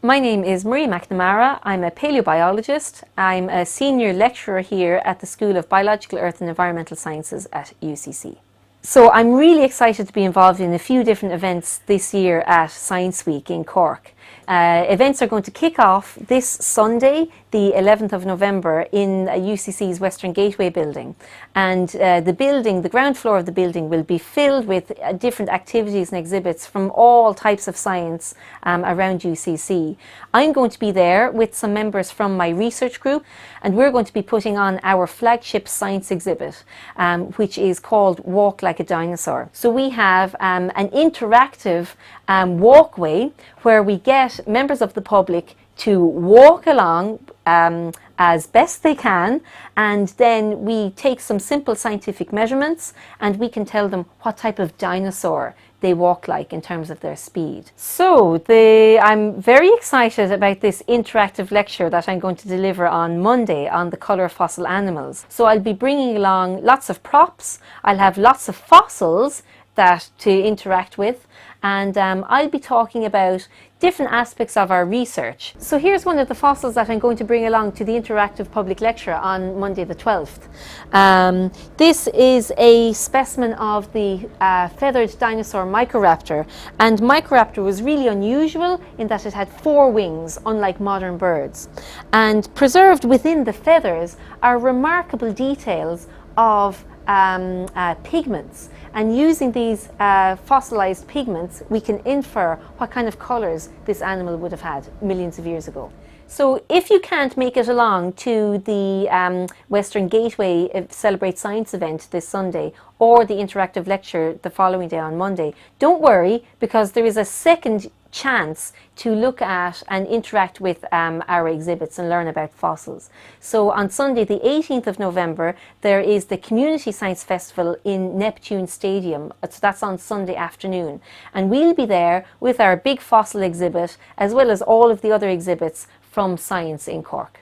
My name is Maria McNamara. I'm a paleobiologist. I'm a senior lecturer here at the School of Biological Earth and Environmental Sciences at UCC. So I'm really excited to be involved in a few different events this year at Science Week in Cork. Events are going to kick off this Sunday, the 11th of November, in UCC's Western Gateway building. And the ground floor of the building will be filled with different activities and exhibits from all types of science around UCC. I'm going to be there with some members from my research group, and we're going to be putting on our flagship science exhibit, which is called Walk Like a Dinosaur. So we have an interactive walkway where we get members of the public to walk along as best they can, and then we take some simple scientific measurements and we can tell them what type of dinosaur they walk like in terms of their speed. So I'm very excited about this interactive lecture that I'm going to deliver on Monday on the colour of fossil animals. So I'll be bringing along lots of props, I'll have lots of fossils to interact with, and I'll be talking about different aspects of our research. So here's one of the fossils that I'm going to bring along to the interactive public lecture on Monday the 12th. This is a specimen of the feathered dinosaur Microraptor, and Microraptor was really unusual in that it had 4 wings, unlike modern birds. And preserved within the feathers are remarkable details of pigments, and using these fossilized pigments we can infer what kind of colors this animal would have had millions of years ago. So if you can't make it along to the Western Gateway Celebrate Science event this Sunday, or the interactive lecture the following day on Monday, don't worry, because there is a second chance to look at and interact with our exhibits and learn about fossils. So on Sunday the 18th of November there is the Community Science Festival in Neptune Stadium. So that's on Sunday afternoon, and we'll be there with our big fossil exhibit as well as all of the other exhibits from science in Cork.